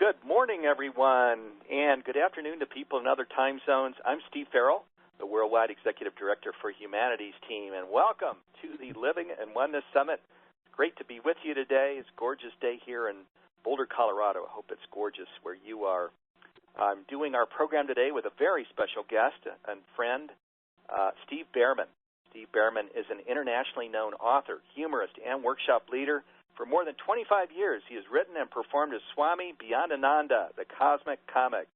Good morning, everyone, and good afternoon to people in other time zones. I'm Steve Farrell, the Worldwide Executive Director for Humanities Team, and welcome to the Living in Oneness Summit. Great to be with you today. It's a gorgeous day here in Boulder, Colorado. I hope it's gorgeous where you are. I'm doing our program today with a very special guest and friend, Steve Bhaerman. Steve Bhaerman is an internationally known author, humorist, and workshop leader. For more than 25 years, he has written and performed as Swami Beyondananda, the cosmic comic.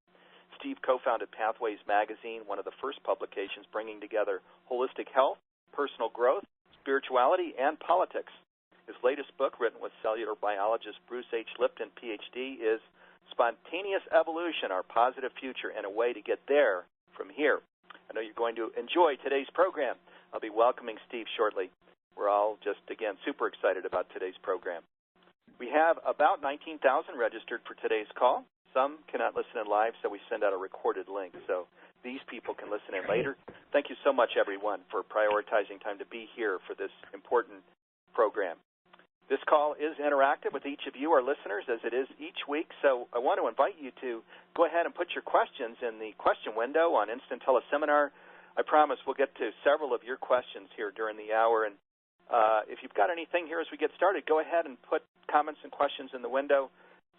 Steve co-founded Pathways Magazine, one of the first publications bringing together holistic health, personal growth, spirituality, and politics. His latest book, written with cellular biologist Bruce Lipton, Ph.D., is Spontaneous Evolution, Our Positive Future, and a Way to Get There from Here. I know you're going to enjoy today's program. I'll be welcoming Steve shortly. We're all just, again, super excited about today's program. We have about 19,000 registered for today's call. Some cannot listen in live, so we send out a recorded link, so these people can listen in later. Thank you so much, everyone, for prioritizing time to be here for this important program. This call is interactive with each of you, our listeners, as it is each week, so I want to invite you to go ahead and put your questions in the question window on Instant Teleseminar. I promise we'll get to several of your questions here during the hour, and if you've got anything here as we get started, go ahead and put comments and questions in the window.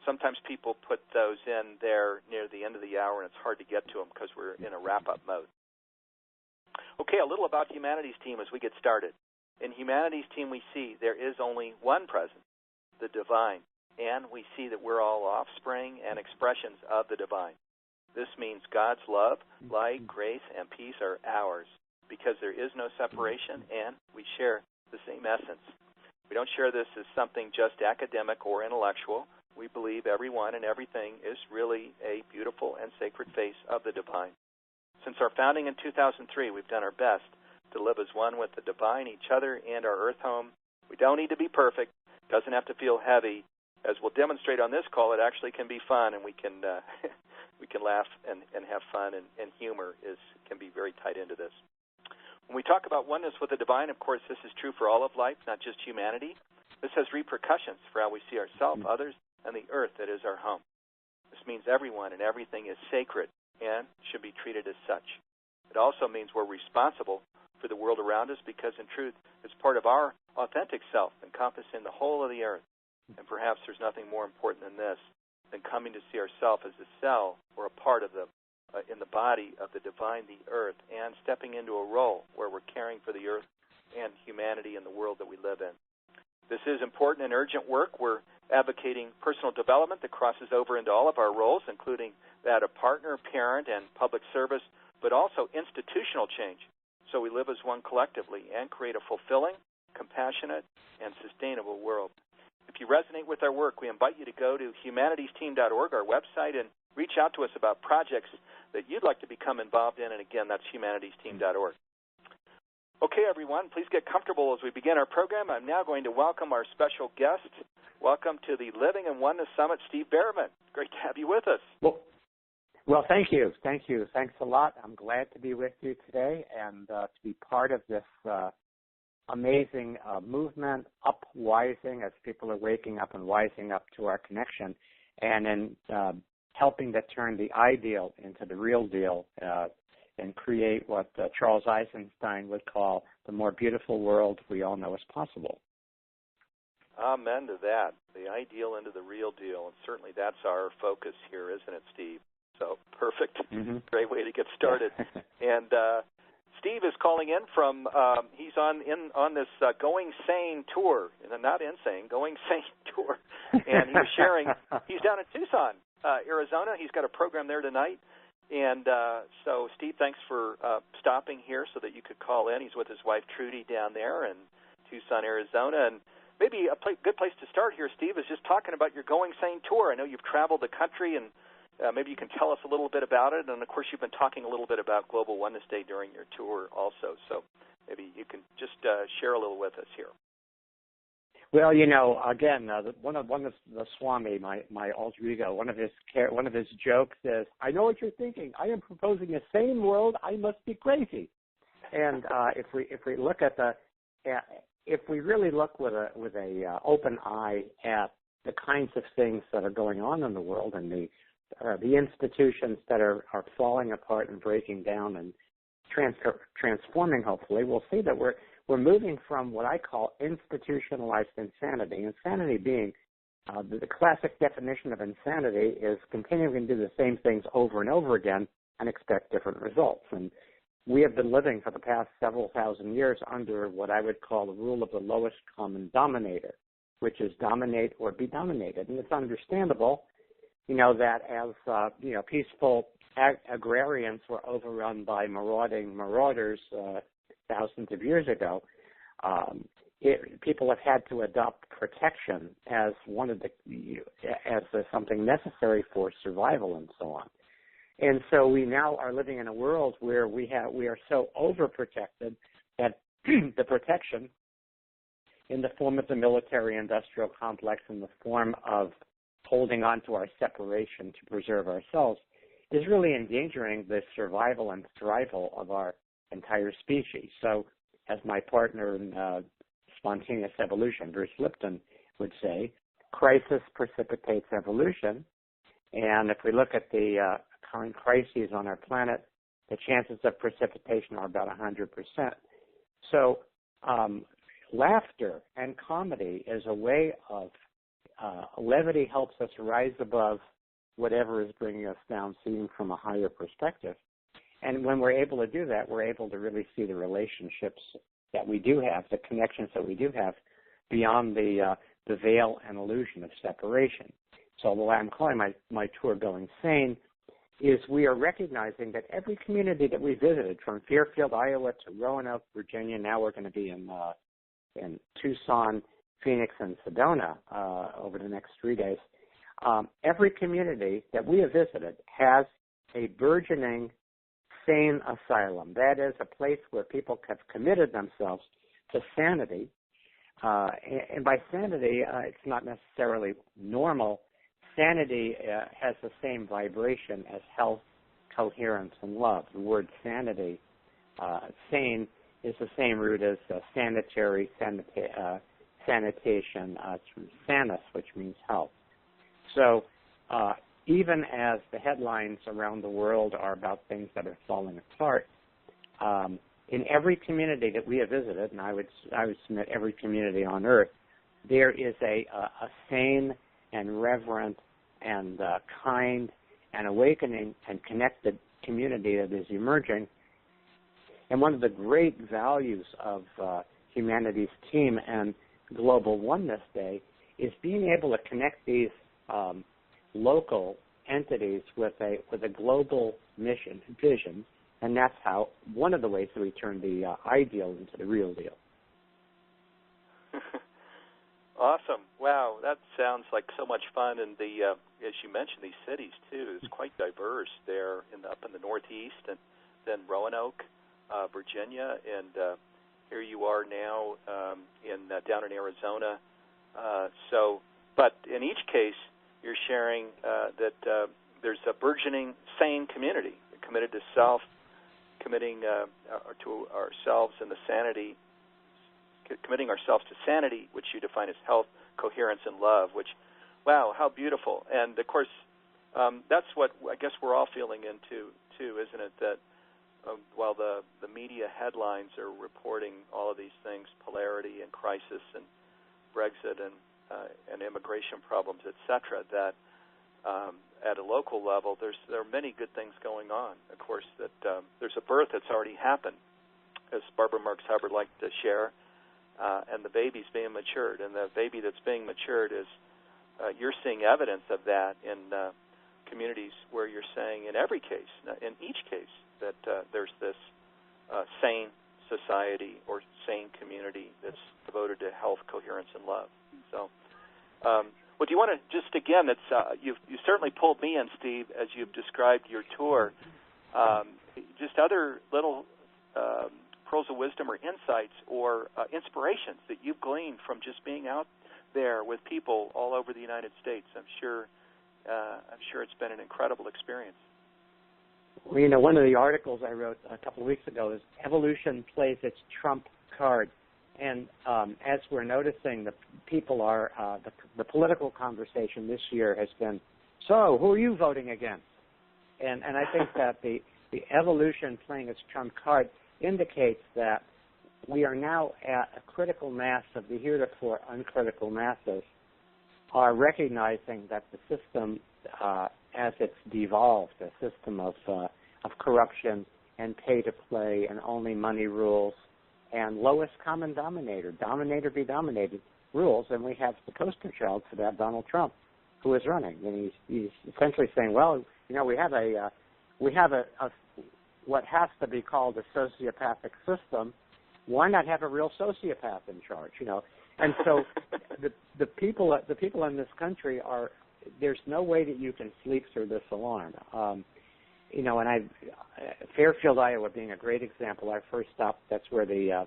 Sometimes people put those in there near the end of the hour, and it's hard to get to them because we're in a wrap-up mode. Okay, a little about Humanities Team as we get started. In Humanities Team, we see there is only one presence, the divine, and we see that we're all offspring and expressions of the divine. This means God's love, light, grace, and peace are ours because there is no separation, and we share the same essence. We don't share this as something just academic or intellectual. We believe everyone and everything is really a beautiful and sacred face of the divine. Since our founding in 2003, we've done our best to live as one with the divine, each other, and our earth home. We don't need to be perfect. It doesn't have to feel heavy. As we'll demonstrate on this call, it actually can be fun, and we can laugh and have fun, and humor can be very tied into this. When we talk about oneness with the divine, of course, this is true for all of life, not just humanity. This has repercussions for how we see ourselves, others, and the earth that is our home. This means everyone and everything is sacred and should be treated as such. It also means we're responsible for the world around us because, in truth, it's part of our authentic self, encompassing the whole of the earth. And perhaps there's nothing more important than this, than coming to see ourselves as a cell or a part of in the body of the divine, the earth, and stepping into a role where we're caring for the earth and humanity and the world that we live in. This is important and urgent work. We're advocating personal development that crosses over into all of our roles, including that of partner, parent, and public service, but also institutional change, so we live as one collectively and create a fulfilling, compassionate, and sustainable world. If you resonate with our work, we invite you to go to humanitiesteam.org, our website, and reach out to us about projects that you'd like to become involved in, and again, that's humanitiesteam.org. Okay, everyone, please get comfortable as we begin our program. I'm now going to welcome our special guest. Welcome to the Living in Oneness Summit, Steve Bhaerman. Great to have you with us. Well, thank you. Thank you. Thanks a lot. I'm glad to be with you today and to be part of this amazing movement, upwising, as people are waking up and wising up to our connection, and in helping to turn the ideal into the real deal and create what Charles Eisenstein would call the more beautiful world we all know is possible. Amen to that. The ideal into the real deal, and certainly that's our focus here, isn't it, Steve? So perfect. Great way to get started. And Steve is calling in from, he's on this Going Sane tour, not insane, Going Sane tour. And he was sharing, he's down in Tucson, Arizona. He's got a program there tonight. And so, Steve, thanks for stopping here so that you could call in. He's with his wife, Trudy, down there in Tucson, Arizona. And maybe a good place to start here, Steve, is just talking about your Going Sane tour. I know you've traveled the country, and maybe you can tell us a little bit about it. And, of course, you've been talking a little bit about Global Oneness Day during your tour also. So maybe you can just share a little with us here. Well, you know, again, one of the Swami, my alter ego, one of his jokes is, "I know what you're thinking. I am proposing a sane world. I must be crazy." And if we look at if we really look with a open eye at the kinds of things that are going on in the world and the institutions that are falling apart and breaking down and transforming, hopefully, we'll see that we're moving from what I call institutionalized insanity. Insanity being the classic definition of insanity is continuing to do the same things over and over again and expect different results. And we have been living for the past several thousand years under what I would call the rule of the lowest common denominator, which is dominate or be dominated. And it's understandable, that as, peaceful agrarians were overrun by marauders thousands of years ago, people have had to adopt protection as something necessary for survival and so on. And so we now are living in a world where we are so overprotected that the protection in the form of the military-industrial complex, in the form of holding on to our separation to preserve ourselves, is really endangering the survival and thrival of our entire species. So as my partner in Spontaneous Evolution, Bruce Lipton, would say, crisis precipitates evolution. And if we look at the current crises on our planet, the chances of precipitation are about 100%. So laughter and comedy is a way of levity helps us rise above whatever is bringing us down, seeing from a higher perspective. And when we're able to do that, we're able to really see the relationships that we do have, the connections that we do have beyond the veil and illusion of separation. So the way I'm calling my tour Going Sane is we are recognizing that every community that we visited, from Fairfield, Iowa to Roanoke, Virginia, now we're going to be in Tucson, Phoenix, and Sedona over the next 3 days. Every community that we have visited has a burgeoning sane asylum. That is a place where people have committed themselves to sanity. And by sanity, it's not necessarily normal. Sanity has the same vibration as health, coherence, and love. The word sanity, sane, is the same root as sanitary, sanitation. It's from sanus, which means health. So even as the headlines around the world are about things that are falling apart, in every community that we have visited, and I would submit every community on Earth, there is a sane and reverent and kind and awakening and connected community that is emerging. And one of the great values of Humanity's Team and Global Oneness Day is being able to connect these local entities with a global mission, vision, and that's how one of the ways that we turn the ideal into the real deal. Awesome! Wow, that sounds like so much fun. And as you mentioned, these cities too is quite diverse. There up in the Northeast, and then Roanoke, Virginia, and here you are now down in Arizona. But in each case, you're sharing that there's a burgeoning sane community committed to self, committing to ourselves and the sanity, committing ourselves to sanity, which you define as health, coherence, and love, which, wow, how beautiful. And, of course, that's what I guess we're all feeling into, too, isn't it, that while the media headlines are reporting all of these things, polarity and crisis and Brexit and immigration problems, et cetera, that at a local level there are many good things going on. Of course, that there's a birth that's already happened, as Barbara Marx Hubbard liked to share, and the baby's being matured. And the baby that's being matured is, you're seeing evidence of that in communities where you're saying in every case, in each case, that there's this sane society or sane community that's devoted to health, coherence, and love. So, well, do you want to just, again, you certainly pulled me in, Steve, as you've described your tour. Just other little pearls of wisdom or insights or inspirations that you've gleaned from just being out there with people all over the United States. I'm sure it's been an incredible experience. Well, one of the articles I wrote a couple of weeks ago is evolution plays its trump card. And as we're noticing, the people are, the political conversation this year has been, so who are you voting against? And I think that the evolution playing its trump card indicates that we are now at a critical mass of the heretofore uncritical masses are recognizing that the system, as it's devolved, a system of corruption and pay to play and only money rules and lowest common denominator, dominator be dominated rules, and we have the poster child for that, Donald Trump, who is running, and he's essentially saying, well, you know, we have a what has to be called a sociopathic system. Why not have a real sociopath in charge? You know, and so the people in this country are. There's no way that you can sleep through this alarm. You know, and Fairfield, Iowa, being a great example. Our first stop. That's where the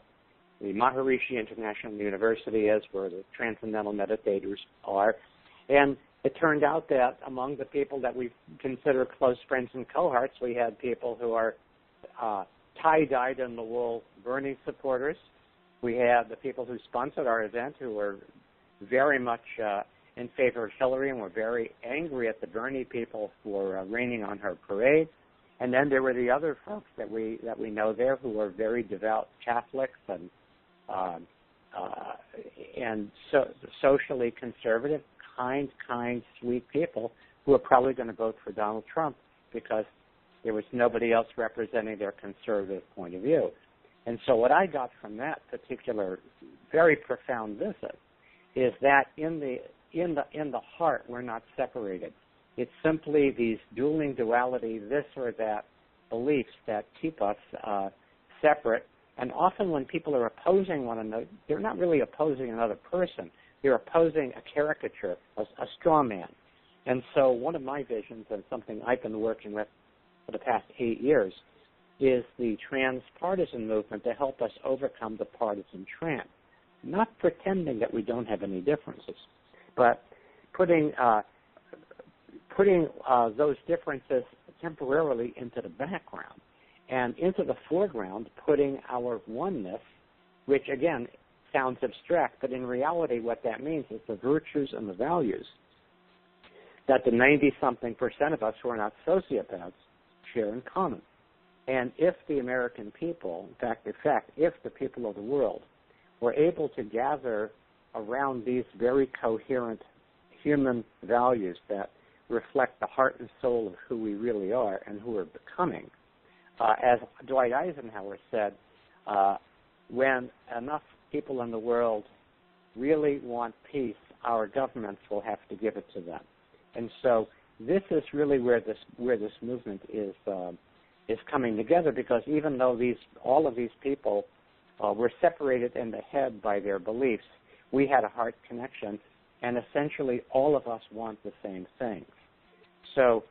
Maharishi International University is, where the transcendental meditators are, and it turned out that among the people that we consider close friends and cohorts, we had people who are tie-dyed in the wool Bernie supporters. We had the people who sponsored our event who were very much in favor of Hillary and were very angry at the Bernie people for raining on her parade. And then there were the other folks that we know there who were very devout Catholics and socially conservative, kind, sweet people who are probably going to vote for Donald Trump because there was nobody else representing their conservative point of view. And so what I got from that particular very profound visit is that in the heart we're not separated. It's simply these dueling duality, this or that beliefs that keep us separate. And often when people are opposing one another, they're not really opposing another person. They're opposing a caricature, a straw man. And so one of my visions, and something I've been working with for the past 8 years, is the transpartisan movement to help us overcome the partisan trap. Not pretending that we don't have any differences, but putting those differences temporarily into the background and into the foreground, putting our oneness, which again sounds abstract, but in reality what that means is the virtues and the values that the 90-something% of us who are not sociopaths share in common. And if the American people, in fact, if the people of the world were able to gather around these very coherent human values that reflect the heart and soul of who we really are and who we're becoming, as Dwight Eisenhower said, when enough people in the world really want peace, our governments will have to give it to them. And so this is really where this movement is coming together, because even though all of these people were separated in the head by their beliefs, we had a heart connection, and essentially all of us want the same things. So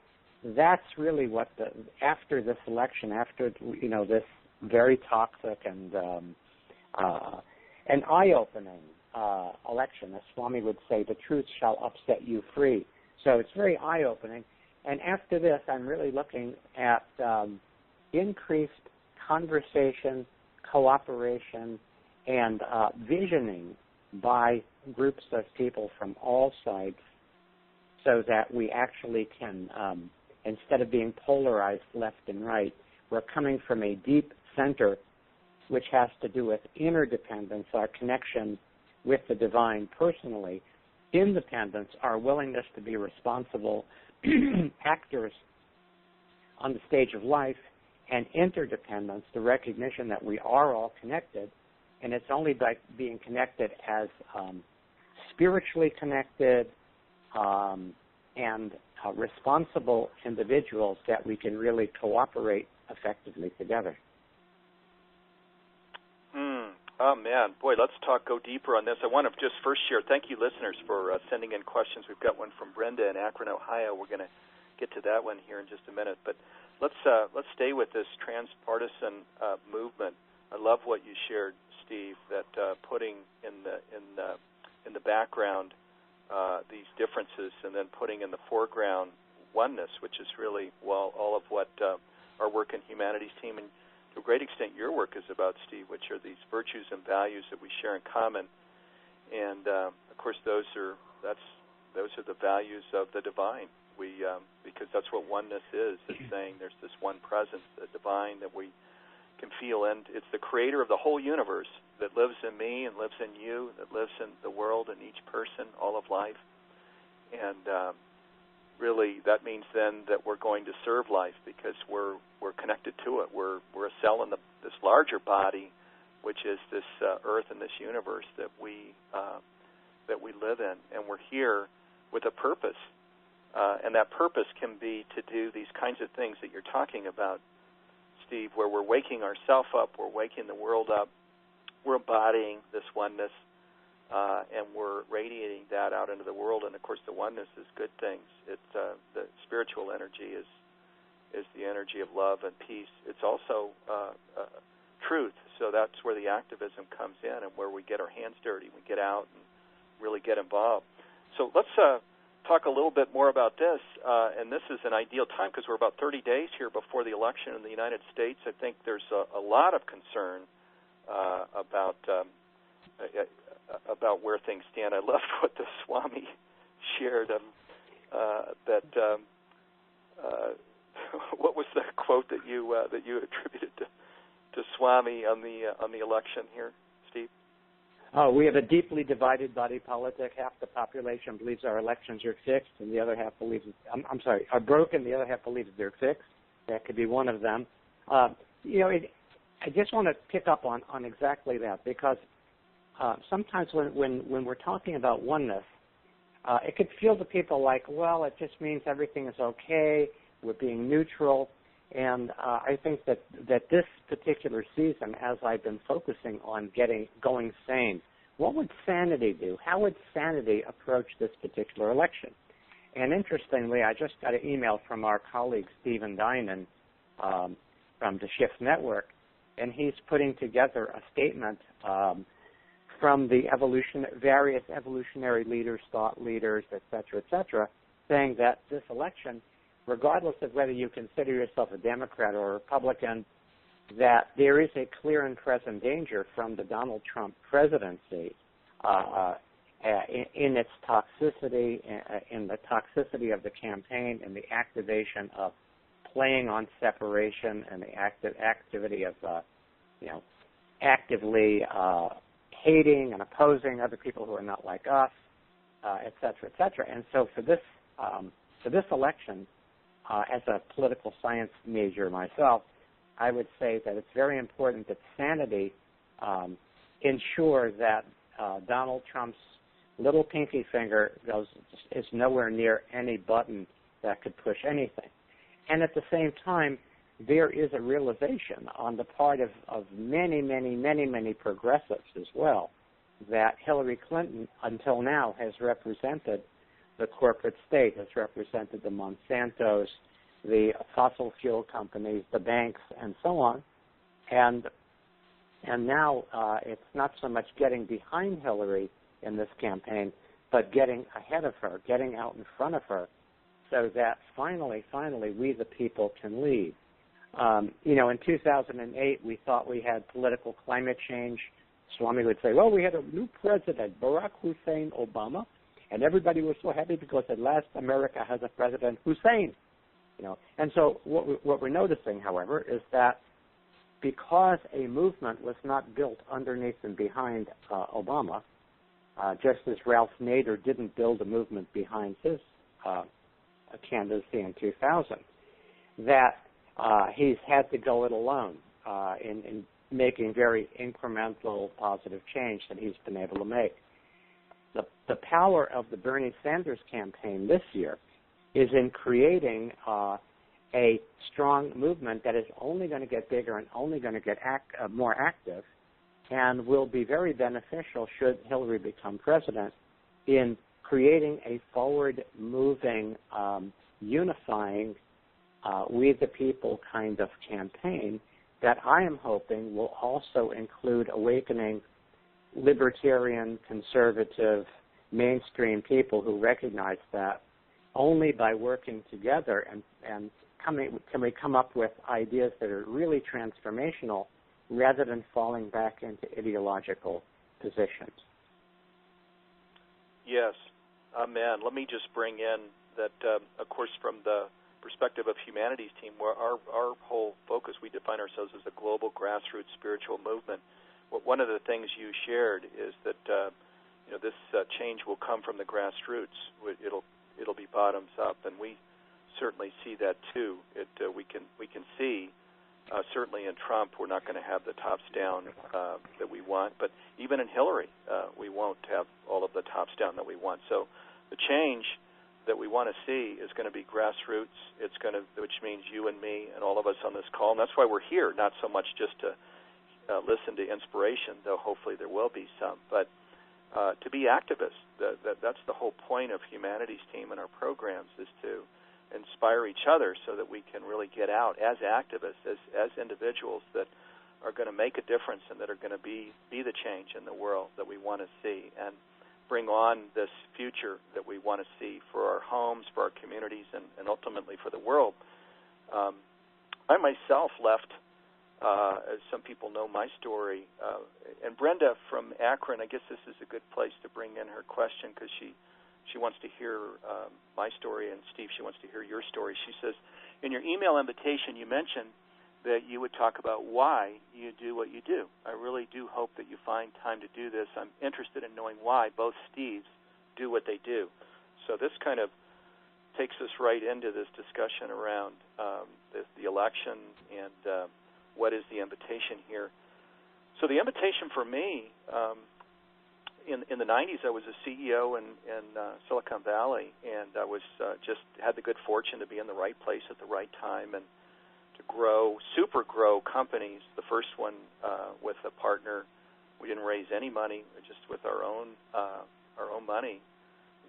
that's really what after this election, after this very toxic and an eye-opening election, as Swami would say, the truth shall upset you free. So it's very eye-opening. And after this, I'm really looking at increased conversation, cooperation, and visioning by groups of people from all sides, so that we actually can, instead of being polarized left and right, we're coming from a deep center which has to do with interdependence, our connection with the divine personally, independence, our willingness to be responsible actors on the stage of life, and interdependence, the recognition that we are all connected, and it's only by being connected as spiritually connected and responsible individuals that we can really cooperate effectively together. Oh, man. Boy, let's go deeper on this. I want to just first share, thank you, listeners, for sending in questions. We've got one from Brenda in Akron, Ohio. We're going to get to that one here in just a minute. But let's stay with this transpartisan movement. I love what you shared, Steve, that putting in the background these differences and then putting in the foreground oneness, which is really, all of what our work in humanities team. And to a great extent, your work is about, Steve, which are these virtues and values that we share in common. And of course, those are the values of the divine. Because that's what oneness is. It's saying there's this one presence, the divine, that we can feel, and it's the creator of the whole universe that lives in me and lives in you, that lives in the world and each person, all of life. And really, that means then that we're going to serve life because we're connected to it. We're a cell in this larger body, which is this earth and this universe that we live in, and we're here with a purpose. And that purpose can be to do these kinds of things that you're talking about, Steve, where we're waking ourselves up, we're waking the world up, we're embodying this oneness, and we're radiating that out into the world. And, of course, the oneness is good things. It's the spiritual energy is the energy of love and peace. It's also truth. So that's where the activism comes in and where we get our hands dirty. We get out and really get involved. So let's talk a little bit more about this, and this is an ideal time because we're about 30 days here before the election in the United States. I think there's a lot of concern about where things stand. I loved what the Swami shared. What was the quote that you attributed to Swami on the election here, Steve? Oh, we have a deeply divided body politic. Half the population believes our elections are fixed, and the other half believes are broken. The other half believes they're fixed. That could be one of them. I just want to pick up on exactly that because sometimes when we're talking about oneness, it could feel to people like, well, it just means everything is okay. We're being neutral. And I think that this particular season, as I've been focusing on going sane, what would sanity do? How would sanity approach this particular election? And interestingly, I just got an email from our colleague Stephen Dinan from the Shift Network, and he's putting together a statement from the various evolutionary leaders, thought leaders, et cetera, saying that this election, regardless of whether you consider yourself a Democrat or a Republican, that there is a clear and present danger from the Donald Trump presidency in its toxicity, in the toxicity of the campaign, and the activation of playing on separation, and the activity of actively hating and opposing other people who are not like us, et cetera. And so for this election, as a political science major myself, I would say that it's very important that sanity ensure that Donald Trump's little pinky finger is nowhere near any button that could push anything. And at the same time, there is a realization on the part of many progressives as well that Hillary Clinton, until now, has represented the corporate state, has represented the Monsantos, the fossil fuel companies, the banks, and so on. And now it's not so much getting behind Hillary in this campaign, but getting ahead of her, getting out in front of her, so that finally, we the people can lead. In 2008, we thought we had political climate change. Swami would say, well, we had a new president, Barack Hussein Obama, and everybody was so happy because at last America has a president, Hussein. And so what we're noticing, however, is that because a movement was not built underneath and behind Obama, just as Ralph Nader didn't build a movement behind his candidacy in 2000, that he's had to go it alone in making very incremental positive change that he's been able to make. The power of the Bernie Sanders campaign this year is in creating a strong movement that is only going to get bigger and only going to get more active, and will be very beneficial should Hillary become president in creating a forward-moving, unifying, we the people kind of campaign that I am hoping will also include awakening libertarian, conservative, mainstream people who recognize that only by working together and can we come up with ideas that are really transformational rather than falling back into ideological positions? Yes, amen. Let me just bring in that, of course, from the perspective of humanities team, where our whole focus, we define ourselves as a global grassroots spiritual movement. One of the things you shared is that this change will come from the grassroots. It'll be bottoms up, and we certainly see that too. We can see certainly in Trump we're not going to have the tops down that we want, but even in Hillary we won't have all of the tops down that we want. So the change that we want to see is going to be grassroots. Which means you and me and all of us on this call, and that's why we're here, not so much just to listen to inspiration, though hopefully there will be some, but to be activists. That's the whole point of humanities team and our programs, is to inspire each other so that we can really get out as activists, as individuals that are going to make a difference and that are going to be the change in the world that we want to see, and bring on this future that we want to see for our homes, for our communities, and ultimately for the world. I myself left, as some people know my story, and Brenda from Akron, I guess this is a good place to bring in her question, because she wants to hear my story, and Steve, she wants to hear your story. She says, in your email invitation, you mentioned that you would talk about why you do what you do. I really do hope that you find time to do this. I'm interested in knowing why both Steves do what they do. So this kind of takes us right into this discussion around the election and what is the invitation here. So the invitation for me, in the 90s, I was a CEO in Silicon Valley, and I was just had the good fortune to be in the right place at the right time and to super grow companies. The first one with a partner, we didn't raise any money, just with our own money.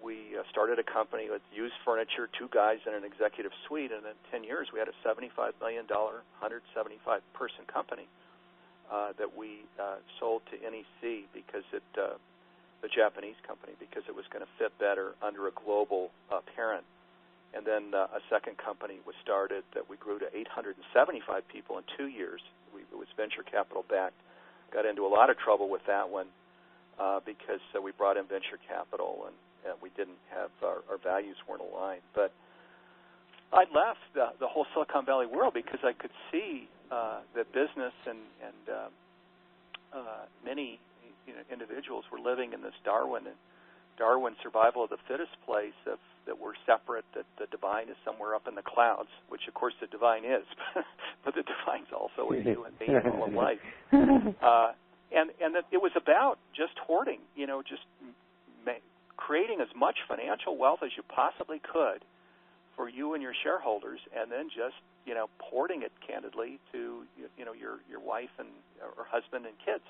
We started a company with used furniture, 2 guys in an executive suite, and in 10 years we had a $75 million, 175-person company that we sold to NEC because the Japanese company, because it was going to fit better under a global parent. And then a second company was started that we grew to 875 people in 2 years. It was venture capital backed. Got into a lot of trouble with that one because we brought in venture capital and we didn't have, our values weren't aligned. But I left the whole Silicon Valley world because I could see that business and many individuals were living in this Darwin survival of the fittest place of that we're separate, that the divine is somewhere up in the clouds, which of course the divine is, but the divine's also in you and me and all of life. And that it was about just hoarding, just creating as much financial wealth as you possibly could for you and your shareholders, and then just porting it candidly to your wife and or husband and kids,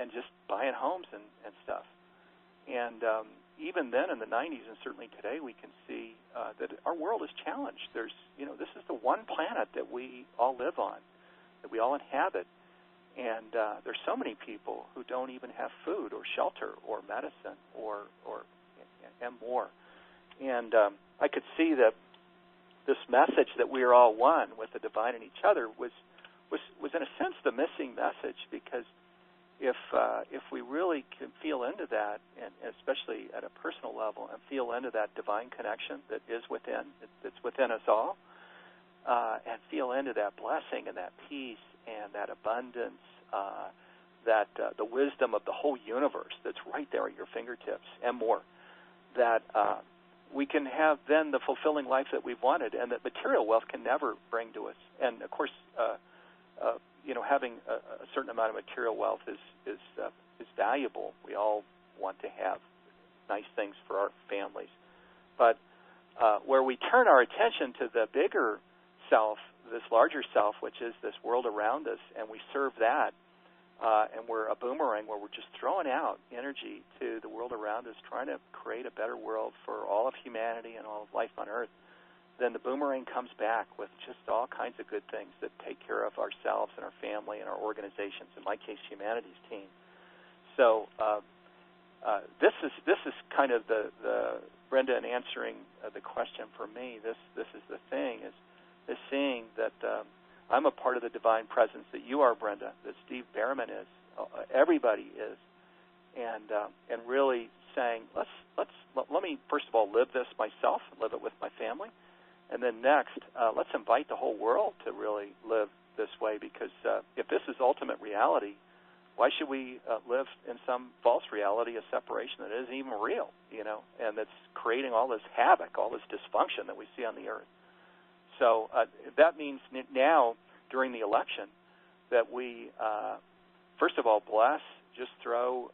and just buying homes and stuff. And even then in the 90s and certainly today, we can see that our world is challenged. This is the one planet that we all live on, that we all inhabit. And there's so many people who don't even have food or shelter or medicine or more. And I could see that this message that we are all one with the divine and each other was in a sense the missing message, because if we really can feel into that, and especially at a personal level, and feel into that divine connection that is that's within us all, and feel into that blessing and that peace and that abundance, that the wisdom of the whole universe that's right there at your fingertips and more, that we can have then the fulfilling life that we've wanted, and that material wealth can never bring to us. And of course, having a certain amount of material wealth is valuable. We all want to have nice things for our families. But where we turn our attention to the bigger self, this larger self, which is this world around us, and we serve that, and we're a boomerang where we're just throwing out energy to the world around us, trying to create a better world for all of humanity and all of life on Earth, then the boomerang comes back with just all kinds of good things that take care of ourselves and our family and our organizations, in my case, humanities team. So this is kind of the Brenda, in answering the question for me, this is the thing, is is seeing that I'm a part of the divine presence, that you are, Brenda, that Steve Bhaerman is, everybody is, and really saying, let me first of all live this myself, live it with my family, and then next, let's invite the whole world to really live this way, because if this is ultimate reality, why should we live in some false reality of separation that isn't even real, and that's creating all this havoc, all this dysfunction that we see on the earth? So that means now, during the election, that we, first of all, throw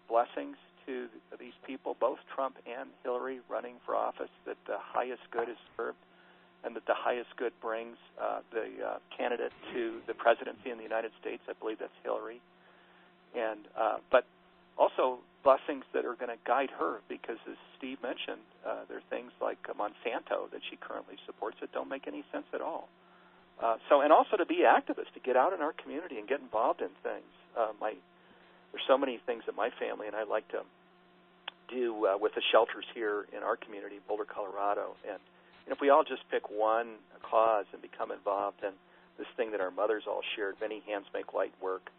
blessings to these people, both Trump and Hillary running for office, that the highest good is served, and that the highest good brings the candidate to the presidency in the United States. I believe that's Hillary. And but also blessings that are going to guide her, because as Steve mentioned, there are things like Monsanto that she currently supports that don't make any sense at all. And also to be activists, to get out in our community and get involved in things. There's so many things that my family and I like to do with the shelters here in our community, Boulder, Colorado. And if we all just pick one cause and become involved, then this thing that our mothers all shared, many hands make light work,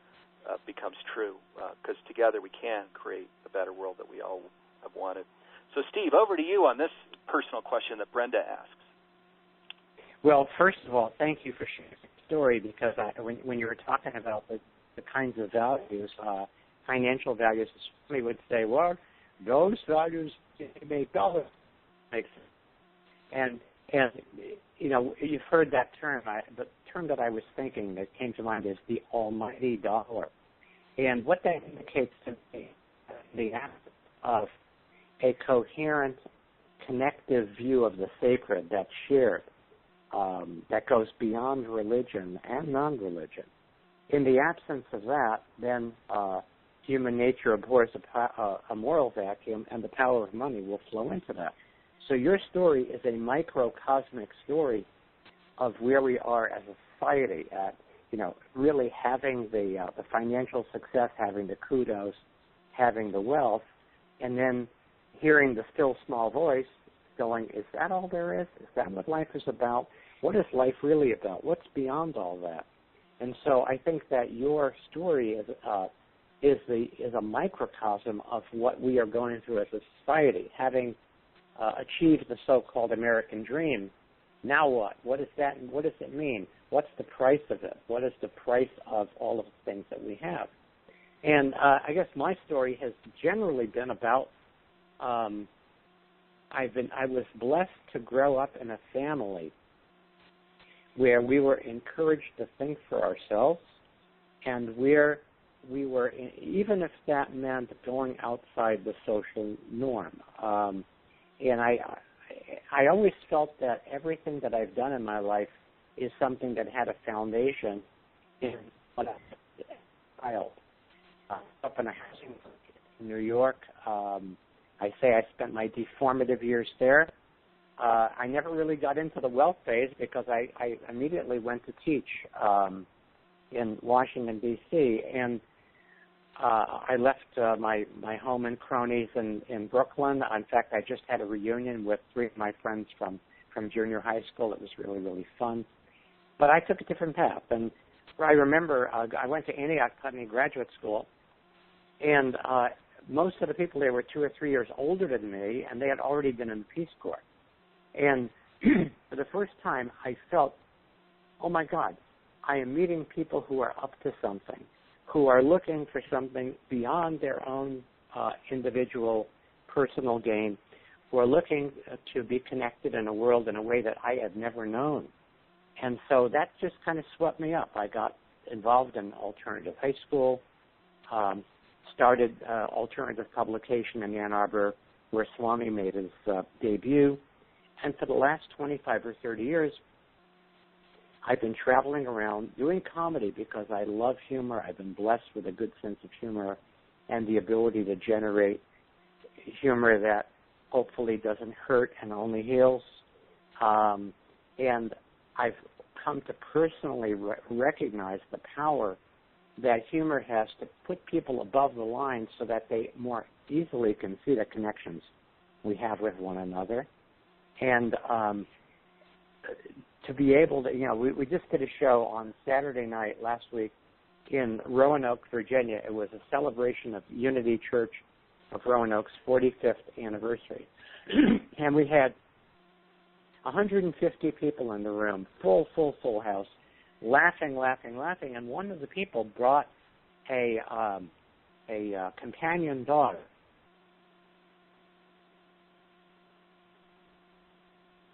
becomes true, because together we can create a better world that we all have wanted. So, Steve, over to you on this personal question that Brenda asks. Well, first of all, thank you for sharing the story, because when you were talking about the kinds of values, financial values, somebody would say, well, those values make dollars. Makes sense. And you've heard that term. The term that I was thinking that came to mind is the almighty dollar. And what that indicates to me is the act of a coherent, connective view of the sacred that's shared, that goes beyond religion and non-religion. In the absence of that, then human nature abhors a moral vacuum, and the power of money will flow into that. So your story is a microcosmic story of where we are as a society, at really having the financial success, having the kudos, having the wealth, and then hearing the still small voice going, is that all there is? Is that what life is about? What is life really about? What's beyond all that? And so I think that your story is a microcosm of what we are going through as a society, having achieved the so-called American dream. Now what? What is that? And what does it mean? What's the price of it? What is the price of all of the things that we have? And I guess my story has generally been about. I was blessed to grow up in a family where we were encouraged to think for ourselves, and where we were, even if that meant going outside the social norm. And I always felt that everything that I've done in my life is something that had a foundation in what I was a child. Up in a housing in New York, I say I spent my deformative years there. I never really got into the wealth phase, because I immediately went to teach in Washington, D.C., and I left my home and cronies in Brooklyn. In fact, I just had a reunion with 3 of my friends from junior high school. It was really, really fun. But I took a different path. And I remember I went to Antioch Putney Graduate School, and most of the people there were 2 or 3 years older than me, and they had already been in the Peace Corps. And for the first time, I felt, oh, my God, I am meeting people who are up to something, who are looking for something beyond their own individual personal gain, who are looking to be connected in a world in a way that I had never known. And so that just kind of swept me up. I got involved in alternative high school, started alternative publication in Ann Arbor, where Swami made his debut. And for the last 25 or 30 years, I've been traveling around doing comedy because I love humor. I've been blessed with a good sense of humor and the ability to generate humor that hopefully doesn't hurt and only heals. And I've come to personally recognize the power that humor has to put people above the line so that they more easily can see the connections we have with one another. And to be able to, we just did a show on Saturday night last week in Roanoke, Virginia. It was a celebration of Unity Church of Roanoke's 45th anniversary. And we had 150 people in the room, full house, laughing. And one of the people brought a companion dog.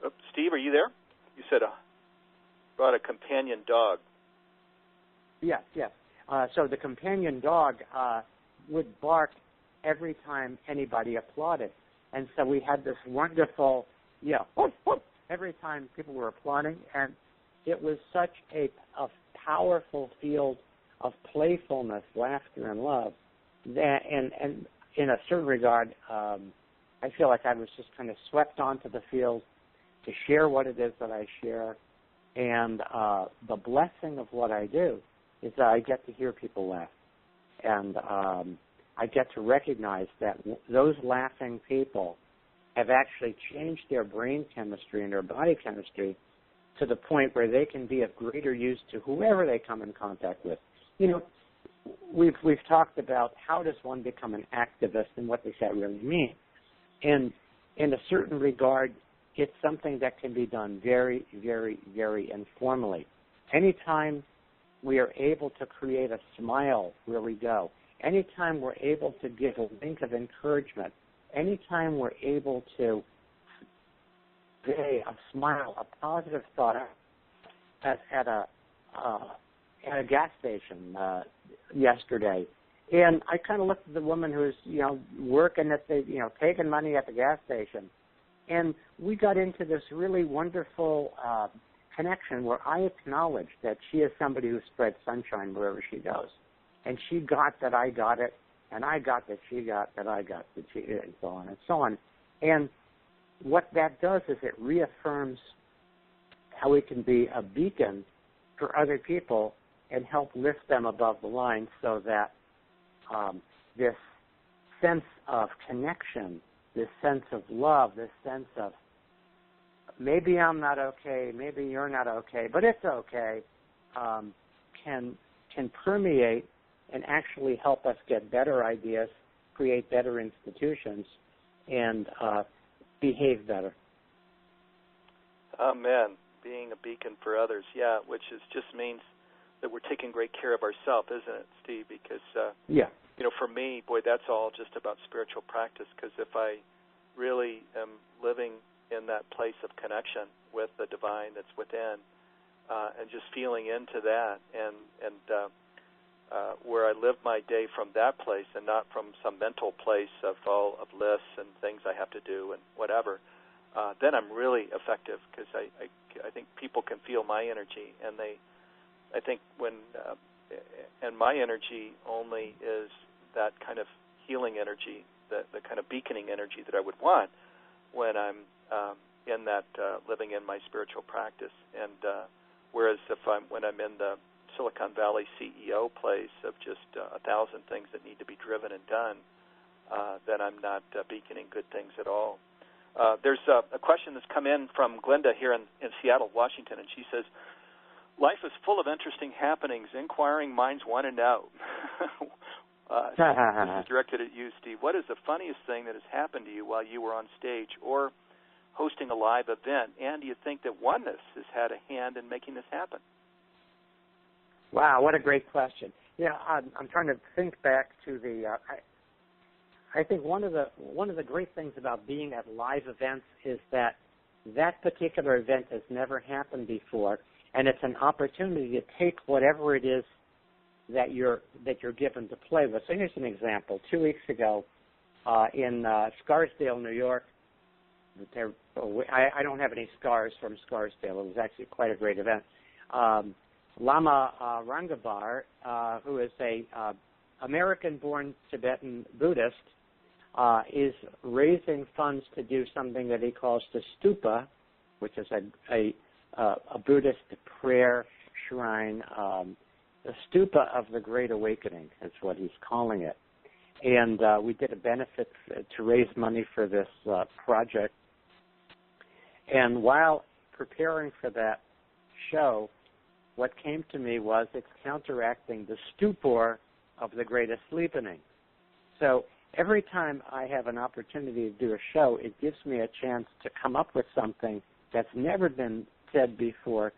Oh, Steve, are you there? You said brought a companion dog. Yes. So the companion dog would bark every time anybody applauded. And so we had this wonderful, every time people were applauding. And it was such a powerful field of playfulness, laughter, and love. That, and in a certain regard, I feel like I was just kind of swept onto the field to share what it is that I share. And the blessing of what I do is that I get to hear people laugh. And I get to recognize that those laughing people have actually changed their brain chemistry and their body chemistry to the point where they can be of greater use to whoever they come in contact with. We've talked about how does one become an activist and what does that really mean. And in a certain regard, it's something that can be done very, very, very informally. Anytime we are able to create a smile where we go, anytime we're able to give a wink of encouragement, anytime we're able to say a smile, a positive thought at a gas station yesterday, and I kind of looked at the woman who's working at the taking money at the gas station, and we got into this really wonderful connection where I acknowledged that she is somebody who spreads sunshine wherever she goes. And she got that I got it, and I got that she got that I got that she, and so on and so on. And what that does is it reaffirms how we can be a beacon for other people and help lift them above the line so that this sense of connection, this sense of love, this sense of maybe I'm not okay, maybe you're not okay, but it's okay, can permeate and actually help us get better ideas, create better institutions, and behave better. Amen. Being a beacon for others, which just means that we're taking great care of ourselves, isn't it, Steve? Because, for me, boy, that's all just about spiritual practice, because if I really am living in that place of connection with the divine that's within and just feeling into that and where I live my day from that place and not from some mental place of lists and things I have to do and whatever, then I'm really effective, because I think people can feel my energy, and I think and my energy only is that kind of healing energy, the kind of beaconing energy that I would want when I'm in that living in my spiritual practice. And whereas when I'm in the Silicon Valley CEO place of just 1,000 things that need to be driven and done, then I'm not beaconing good things at all. There's a question that's come in from Glenda here in Seattle, Washington, and she says, life is full of interesting happenings. Inquiring minds want to know. This is directed at you, Steve. What is the funniest thing that has happened to you while you were on stage or hosting a live event? And do you think that Oneness has had a hand in making this happen? Wow, what a great question. I'm trying to think back to the. I think one of the great things about being at live events is that particular event has never happened before, and it's an opportunity to take whatever it is that you're given to play with. So here's an example. 2 weeks ago, in Scarsdale, New York. I don't have any scars from Scarsdale. It was actually quite a great event. Lama Rangabar, who is a American-born Tibetan Buddhist, is raising funds to do something that he calls the stupa, which is a Buddhist prayer shrine. The stupa of the Great Awakening is what he's calling it. And we did a benefit to raise money for this project. And while preparing for that, show, what came to me was it's counteracting the stupor of the greatest sleepening. So every time I have an opportunity to do a show, it gives me a chance to come up with something that's never been said before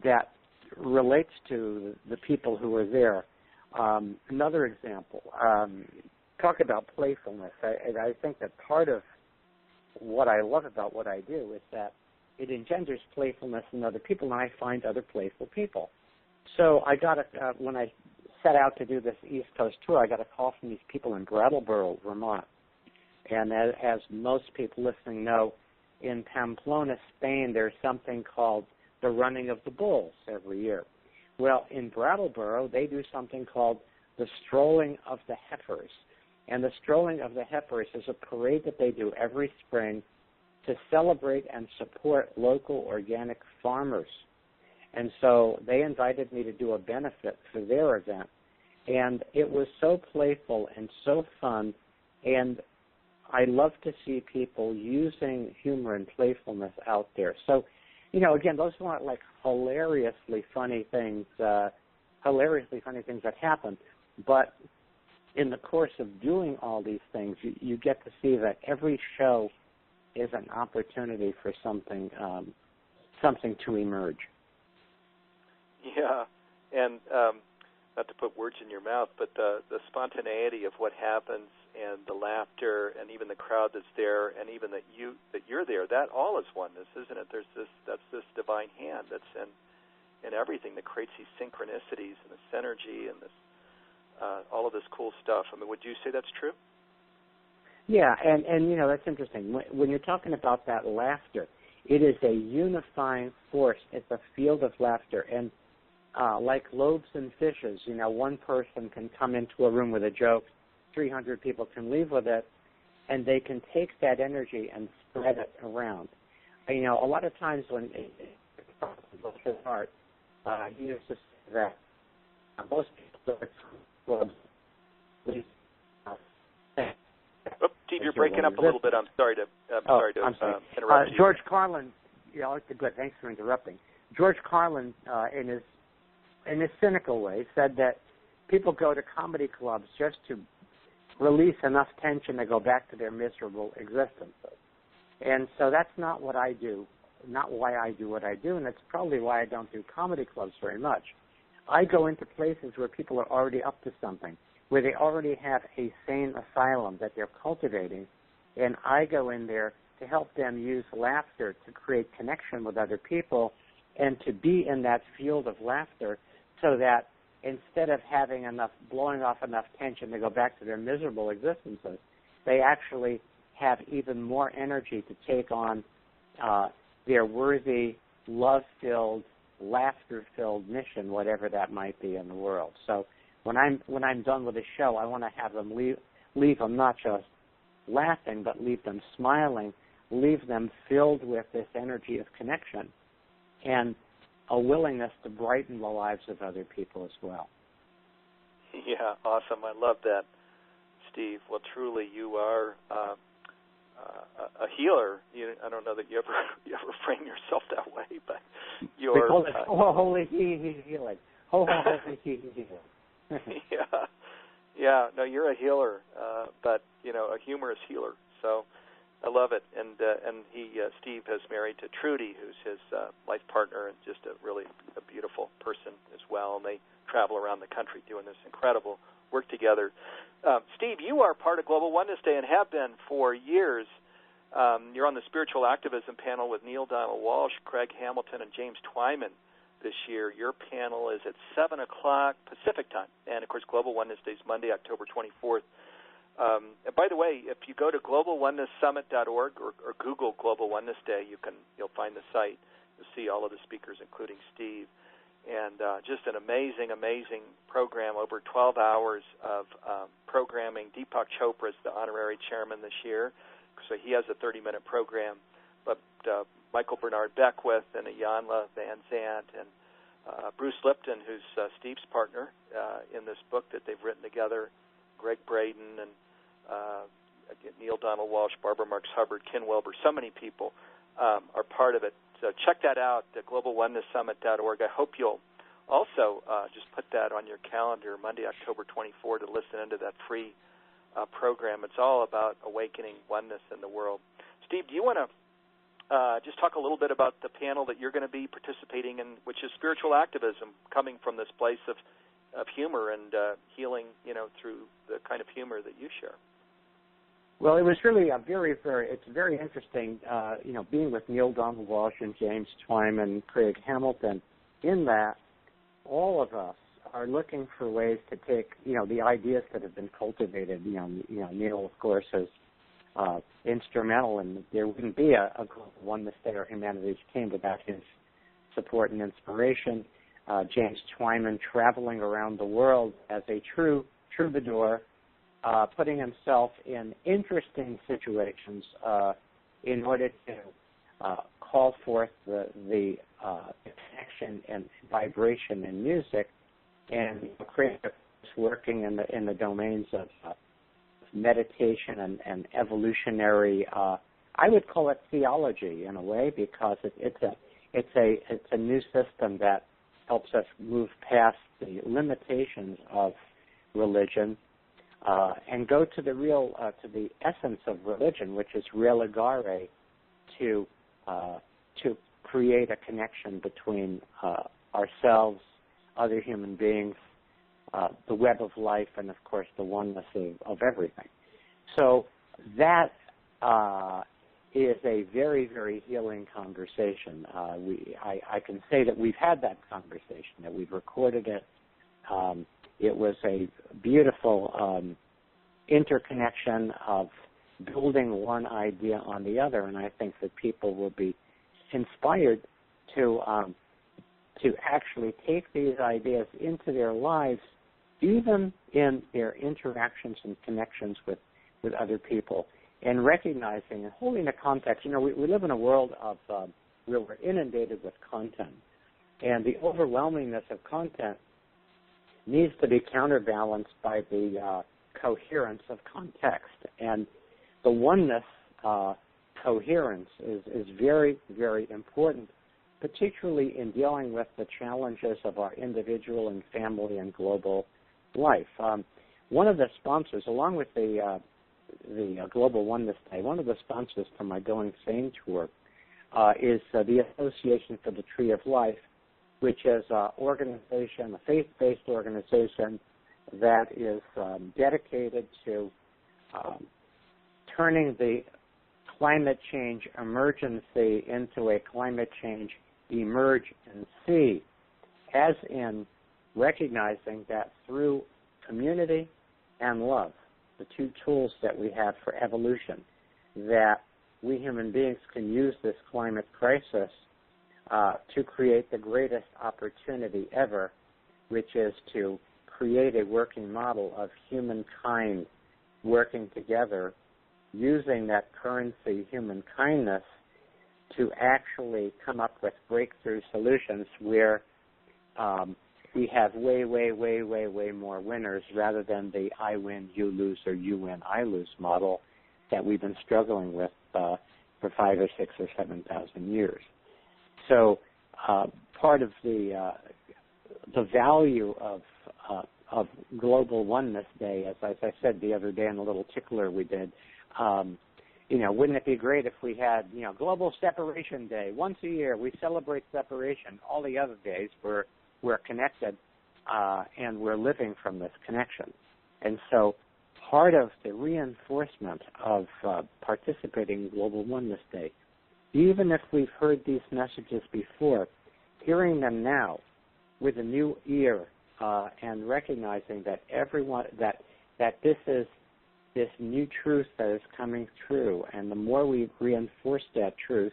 that relates to the people who are there. Another example, talk about playfulness. I think that part of what I love about what I do is that it engenders playfulness in other people, and I find other playful people. So I got when I set out to do this East Coast tour, I got a call from these people in Brattleboro, Vermont. And as most people listening know, in Pamplona, Spain, there's something called the Running of the Bulls every year. Well, in Brattleboro, they do something called the Strolling of the Heifers. And the Strolling of the Heifers is a parade that they do every spring to celebrate and support local organic farmers. And so they invited me to do a benefit for their event. And it was so playful and so fun. And I love to see people using humor and playfulness out there. So, again, those aren't like hilariously funny things that happen. But in the course of doing all these things, you get to see that every show is an opportunity for something to emerge. Yeah, and not to put words in your mouth, but the spontaneity of what happens and the laughter and even the crowd that's there and even that you're there, that all is oneness, isn't it? That's this divine hand that's in everything that creates these synchronicities and this synergy and this all of this cool stuff. I mean, would you say that's true? Yeah, and that's interesting. When you're talking about that laughter, it is a unifying force. It's a field of laughter. And like loaves and fishes, one person can come into a room with a joke, 300 people can leave with it, and they can take that energy and spread it around. A lot of times when his art, he used to say that most people clubs. Steve, you're breaking up a little bit. I'm sorry to interrupt you. George Carlin, good. Thanks for interrupting. George Carlin, in his cynical way, said that people go to comedy clubs just to release enough tension to go back to their miserable existences. And so that's not what I do, not why I do what I do, and that's probably why I don't do comedy clubs very much. I go into places where people are already up to something, where they already have a sane asylum that they're cultivating, and I go in there to help them use laughter to create connection with other people and to be in that field of laughter so that instead of blowing off enough tension to go back to their miserable existences, they actually have even more energy to take on their worthy, love-filled, laughter-filled mission, whatever that might be in the world. So when I'm done with the show, I want to have them leave them not just laughing, but leave them smiling, leave them filled with this energy of connection and a willingness to brighten the lives of other people as well. Yeah, awesome. I love that, Steve. Well, truly, you are a healer. I don't know that you ever frame yourself that way, but you're. We call it holy healing. Holy healing. Yeah. No, you're a healer, but a humorous healer. So I love it. And Steve has married to Trudy, who's his life partner, and just a beautiful person as well. And they travel around the country doing this incredible work together. Steve, you are part of Global Oneness Day and have been for years. You're on the Spiritual Activism panel with Neil Donald Walsh, Craig Hamilton, and James Twyman this year. Your panel is at 7 o'clock Pacific time. And, of course, Global Oneness Day is Monday, October 24th. And by the way, if you go to globalonenesssummit.org or Google Global Oneness Day, you'll find the site. You'll see all of the speakers, including Steve. And just an amazing, amazing program, over 12 hours of programming. Deepak Chopra is the honorary chairman this year, so he has a 30-minute program. But Michael Bernard Beckwith and Iyanla Van Zandt and Bruce Lipton, who's Steve's partner in this book that they've written together, Greg Braden and Neil Donald Walsh, Barbara Marks Hubbard, Ken Wilber, so many people are part of it. So check that out, the globalonenesssummit.org. I hope you'll also just put that on your calendar, Monday, October 24, to listen into that free program. It's all about awakening oneness in the world. Steve, do you want to just talk a little bit about the panel that you're going to be participating in, which is spiritual activism, coming from this place of humor and healing, through the kind of humor that you share? Well, it was really it's very interesting, being with Neil Donald Walsh and James Twyman, Craig Hamilton, in that all of us are looking for ways to take, the ideas that have been cultivated. Neil, of course, is instrumental, and there wouldn't be a global oneness day or humanities team without his support and inspiration. James Twyman traveling around the world as a true troubadour, putting himself in interesting situations in order to call forth the connection and vibration in music, and creative working in the domains of meditation and evolutionary. I would call it theology in a way, because it's a new system that helps us move past the limitations of religion and go to the real, to the essence of religion, which is religare, to create a connection between ourselves, other human beings, the web of life, and of course the oneness of everything. So that is a very, very healing conversation. I can say that we've had that conversation, that we've recorded it. It was a beautiful interconnection of building one idea on the other, and I think that people will be inspired to actually take these ideas into their lives, even in their interactions and connections with other people, and recognizing and holding the context. We live in a world of where we're inundated with content, and the overwhelmingness of content needs to be counterbalanced by the coherence of context. And the oneness coherence is very, very important, particularly in dealing with the challenges of our individual and family and global life. One of the sponsors, along with the Global Oneness Day, one of the sponsors for my Going Sane tour is the Association for the Tree of Life, which is an organization, a faith-based organization that is dedicated to turning the climate change emergency into a climate change emergency, as in recognizing that through community and love, the two tools that we have for evolution, that we human beings can use this climate crisis to create the greatest opportunity ever, which is to create a working model of humankind working together, using that currency, human kindness, to actually come up with breakthrough solutions where we have way, way, way, way, way more winners rather than the I win, you lose, or you win, I lose model that we've been struggling with for 5 or 6 or 7,000 years. So part of the value of Global Oneness Day, as I said the other day in a little tickler we did, wouldn't it be great if we had, Global Separation Day? Once a year we celebrate separation. All the other days we're connected and we're living from this connection. And so part of the reinforcement of participating in Global Oneness Day, even if we've heard these messages before, hearing them now with a new ear and recognizing that everyone that this is this new truth that is coming through, and the more we reinforce that truth,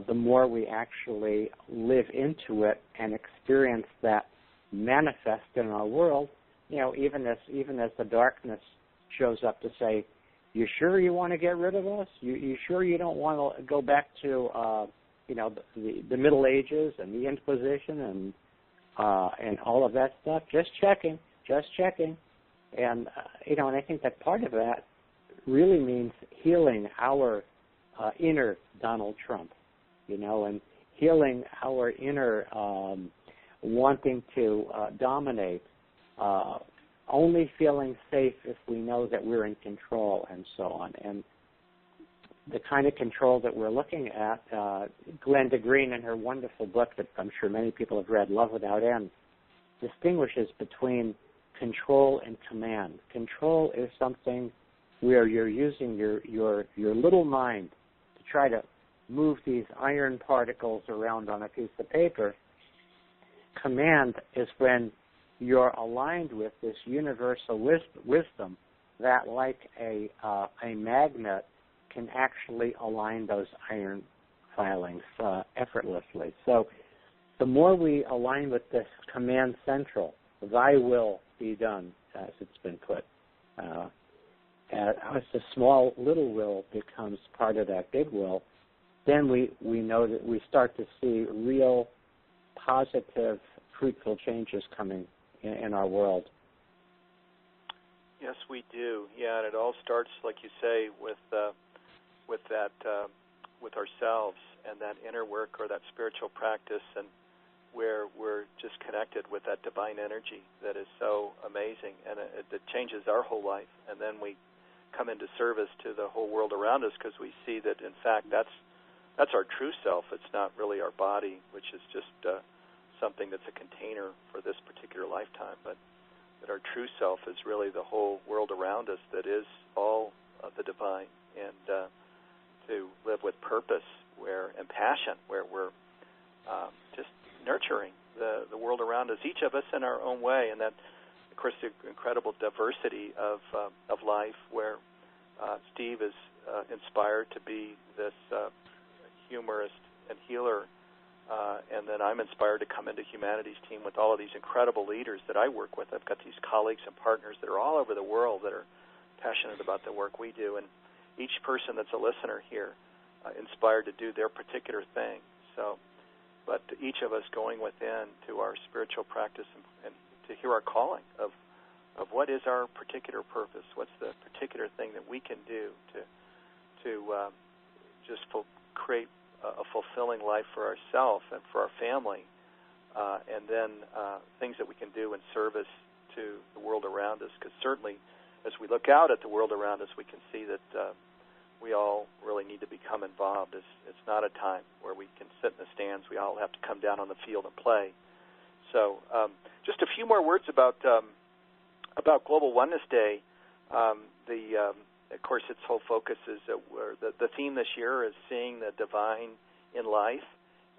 the more we actually live into it and experience that manifest in our world. Even as the darkness shows up to say, "You sure you want to get rid of us? You sure you don't want to go back to the Middle Ages and the Inquisition and all of that stuff?" Just checking. And and I think that part of that really means healing our inner Donald Trump. and healing our inner wanting to dominate, only feeling safe if we know that we're in control and so on. And the kind of control that we're looking at, Glenda Green in her wonderful book that I'm sure many people have read, Love Without End, distinguishes between control and command. Control is something where you're using your little mind to try to move these iron particles around on a piece of paper. Command is when you're aligned with this universal wisdom that, like a magnet, can actually align those iron filings effortlessly. So the more we align with this command central, thy will be done, as it's been put, as the small little will becomes part of that big will, then we know that we start to see real positive, fruitful changes coming in our world. Yes, we do. Yeah, and it all starts, like you say, with ourselves and that inner work or that spiritual practice, and where we're just connected with that divine energy that is so amazing, and it changes our whole life. And then we come into service to the whole world around us because we see that, in fact, that's our true self. It's not really our body, which is just something that's a container for this particular lifetime, but that our true self is really the whole world around us that is all of the divine, and to live with purpose and passion, where we're just nurturing the world around us, each of us in our own way. And that, of course, the incredible diversity of life, where Steve is inspired to be this humorist and healer, and then I'm inspired to come into Humanities team with all of these incredible leaders that I work with. I've got these colleagues and partners that are all over the world that are passionate about the work we do, and each person that's a listener here inspired to do their particular thing. So, but each of us going within to our spiritual practice and to hear our calling of what is our particular purpose, what's the particular thing that we can do to just create a fulfilling life for ourselves and for our family, and then things that we can do in service to the world around us. Because certainly, as we look out at the world around us, we can see that we all really need to become involved. It's not a time where we can sit in the stands. We all have to come down on the field and play. So just a few more words about Global Oneness Day. Of course, its whole focus is the theme this year is seeing the divine in life,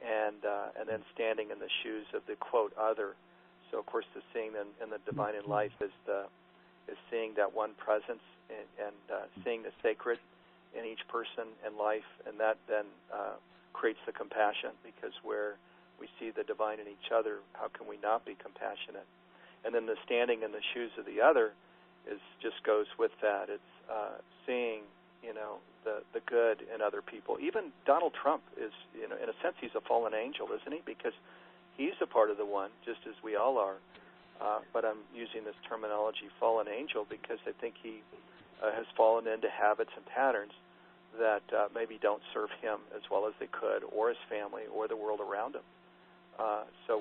and then standing in the shoes of the quote other. So, of course, the seeing in the divine in life is seeing that one presence and seeing the sacred in each person in life, and that then creates the compassion, because where we see the divine in each other, how can we not be compassionate? And then the standing in the shoes of the other just goes with that. It's seeing, the good in other people. Even Donald Trump is, in a sense, he's a fallen angel, isn't he? Because he's a part of the one, just as we all are. But I'm using this terminology, fallen angel, because I think he has fallen into habits and patterns that maybe don't serve him as well as they could, or his family, or the world around him.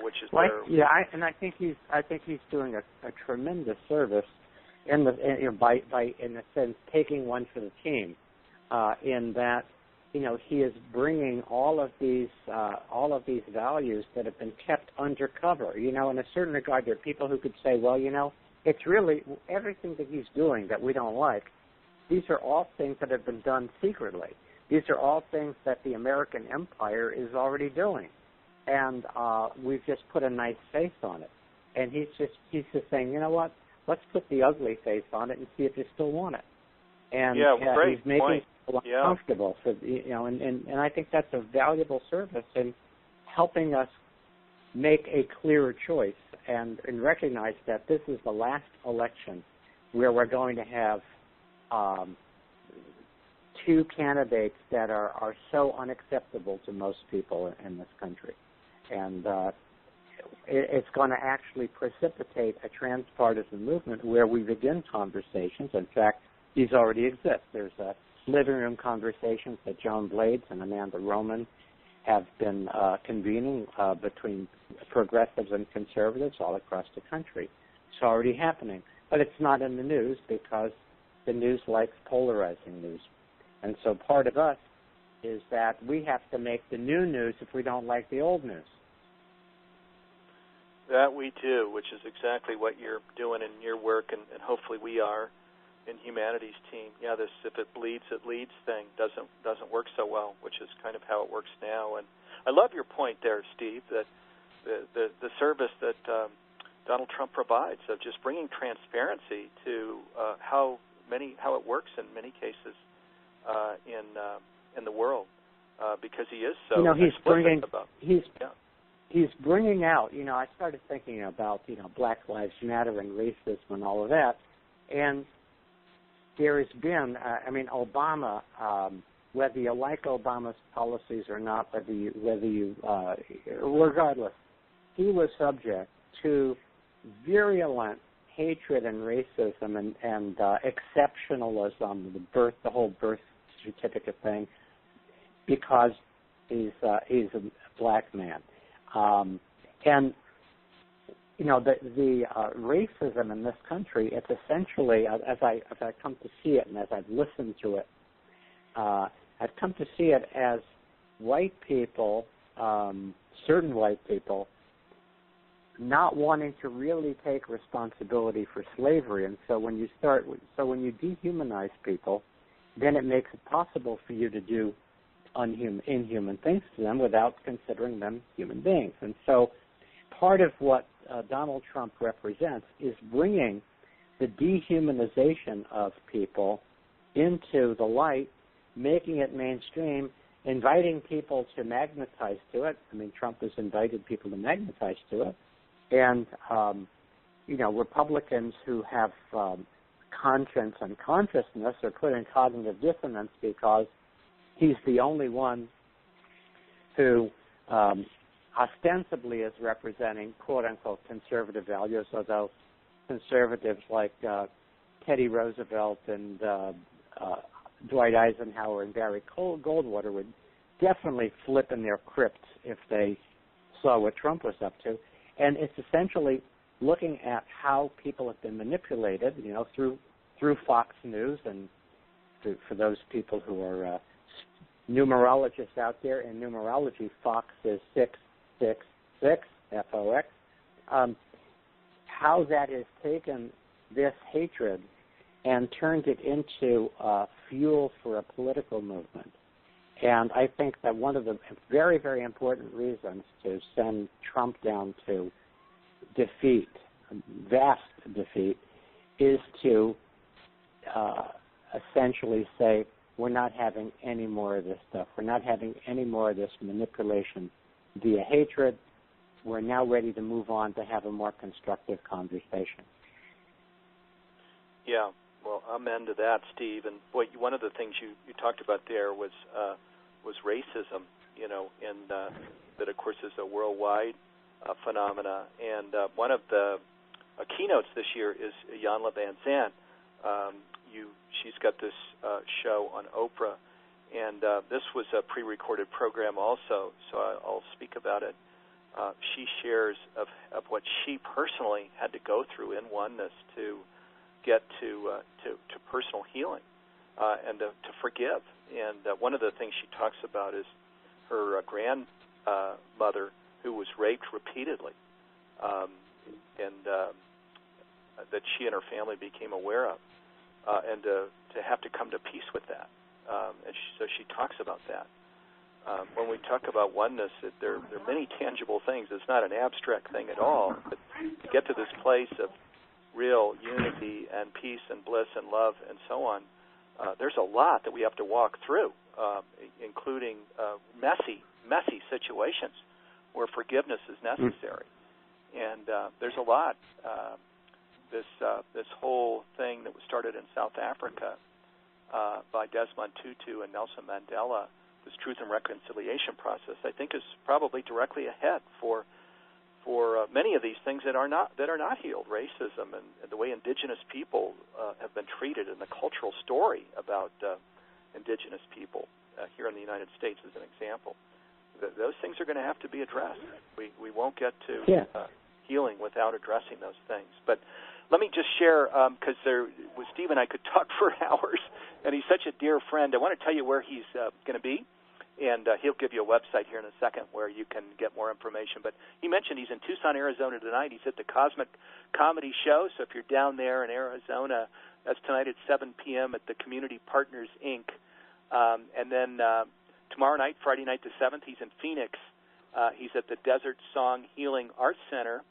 Which is I think he's doing a tremendous service by in a sense taking one for the team, in that he is bringing all of these values that have been kept undercover. In a certain regard, there are people who could say, well, it's really everything that he's doing that we don't like. These are all things that have been done secretly. These are all things that the American empire is already doing, and we've just put a nice face on it. And he's just saying, you know what? Let's put the ugly face on it and see if you still want it. And great he's making point. people uncomfortable. So, and I think that's a valuable service in helping us make a clearer choice and recognize that this is the last election where we're going to have two candidates that are so unacceptable to most people in this country. And it's going to actually precipitate a transpartisan movement where we begin conversations. In fact, these already exist. There's living room conversations that Joan Blades and Amanda Roman have been convening between progressives and conservatives all across the country. It's already happening, but it's not in the news because the news likes polarizing news. And so part of us is that we have to make the new news if we don't like the old news. That we do, which is exactly what you're doing in your work, and hopefully we are in Humanities Team. Yeah, this "if it bleeds, it leads" thing doesn't work so well, which is kind of how it works now. And I love your point there, Steve, that the service that Donald Trump provides of just bringing transparency to how it works in many cases in the world, because he is so explicit about. He's bringing out. I started thinking about Black Lives Matter and racism and all of that, and there has been. Obama. Whether you like Obama's policies or not, regardless, he was subject to virulent hatred and racism and exceptionalism, the whole birth certificate thing, because he's a black man, and the racism in this country, it's essentially, as I come to see it and as I've listened to it, I've come to see it as white people, certain white people, not wanting to really take responsibility for slavery. And so when you dehumanize people, then it makes it possible for you to do inhuman things to them without considering them human beings. And so part of what Donald Trump represents is bringing the dehumanization of people into the light, making it mainstream, inviting people to magnetize to it. Trump has invited people to magnetize to it. And, Republicans who have conscience and consciousness are put in cognitive dissonance because he's the only one who ostensibly is representing quote-unquote conservative values, although conservatives like Teddy Roosevelt and Dwight Eisenhower and Barry Goldwater would definitely flip in their crypts if they saw what Trump was up to. And it's essentially looking at how people have been manipulated, through Fox News, and for those people who are numerologists out there, in numerology, Fox is 666, F-O-X, how that has taken this hatred and turned it into fuel for a political movement. And I think that one of the very, very important reasons to send Trump down to defeat, vast defeat, is to essentially say, we're not having any more of this stuff. We're not having any more of this manipulation via hatred. We're now ready to move on to have a more constructive conversation. Yeah, well, amen to that, Steve. And boy, one of the things you talked about there was racism, and that, of course, is a worldwide phenomena. And one of the keynotes this year is Iyanla Vanzant. She's got this show on Oprah, and this was a pre-recorded program also, so I'll speak about it. She shares of what she personally had to go through in Oneness to get to personal healing and to forgive. And one of the things she talks about is her grandmother who was raped repeatedly, and that she and her family became aware of, and to have to come to peace with that. So she talks about that. When we talk about oneness, there are many tangible things. It's not an abstract thing at all. But to get to this place of real unity and peace and bliss and love and so on, there's a lot that we have to walk through, including messy situations where forgiveness is necessary. And there's a lot. This whole thing that was started in South Africa by Desmond Tutu and Nelson Mandela, this truth and reconciliation process, I think is probably directly ahead for many of these things that are not healed. Racism and the way indigenous people have been treated, and the cultural story about indigenous people here in the United States as an example. those things are going to have to be addressed. We won't get to healing without addressing those things. But let me just share, because with Steve and I could talk for hours, and he's such a dear friend. I want to tell you where he's going to be, and he'll give you a website here in a second where you can get more information. But he mentioned he's in Tucson, Arizona tonight. He's at the Cosmic Comedy Show, so if you're down there in Arizona, that's tonight at 7 p.m. at the Community Partners, Inc. And then tomorrow night, Friday night the 7th, he's in Phoenix. He's at the Desert Song Healing Arts Center.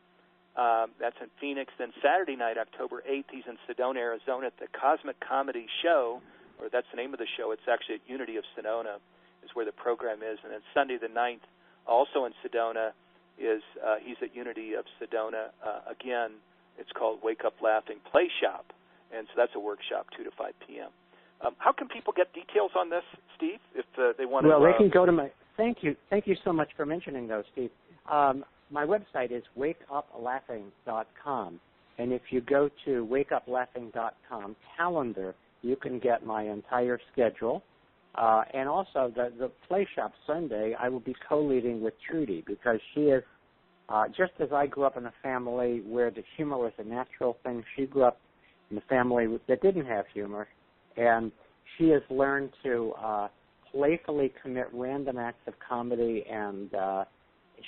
That's in Phoenix. Then Saturday night, October 8th, he's in Sedona, Arizona at the Cosmic Comedy Show, or that's the name of the show. It's actually at Unity of Sedona is where the program is. And then Sunday the 9th, also in Sedona, is he's at Unity of Sedona. Again, it's called Wake Up Laughing Play Shop. And so that's a workshop, 2 to 5 p.m. How can people get details on this, Steve, if they want to? Well, they can go to my – thank you so much for mentioning those, Steve. My website is wakeuplaughing.com, and if you go to wakeuplaughing.com calendar, you can get my entire schedule. And also the Play Shop Sunday, I will be co-leading with Trudy because she is, just as I grew up in a family where the humor was a natural thing, she grew up in a family that didn't have humor, and she has learned to playfully commit random acts of comedy, and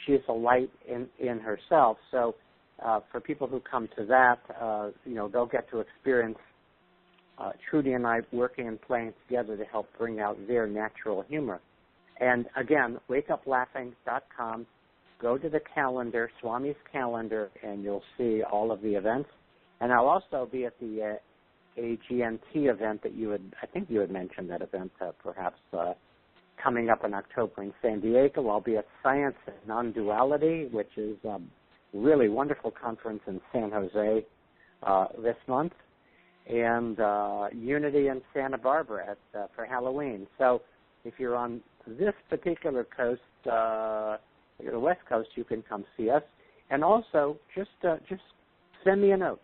she is a light in herself. So for people who come to that, they'll get to experience Trudy and I working and playing together to help bring out their natural humor. And again, wakeuplaughing.com, go to the calendar, Swami's calendar, and you'll see all of the events. And I'll also be at the AGNT event that I think you had mentioned that event perhaps coming up in October in San Diego. I'll be at Science and Non-Duality, which is a really wonderful conference in San Jose this month, and Unity in Santa Barbara for Halloween. So if you're on this particular coast, the West Coast, you can come see us. And also, just send me a note,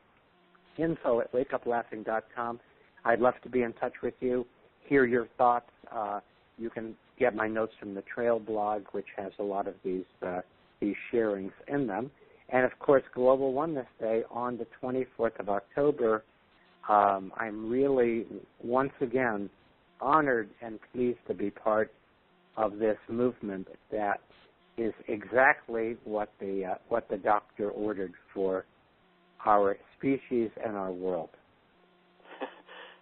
info@wakeuplaughing.com. I'd love to be in touch with you, hear your thoughts. You can get my notes from the Trail blog, which has a lot of these sharings in them. And, of course, Global Oneness Day on the 24th of October. I'm really, once again, honored and pleased to be part of this movement that is exactly what the doctor ordered for our species and our world.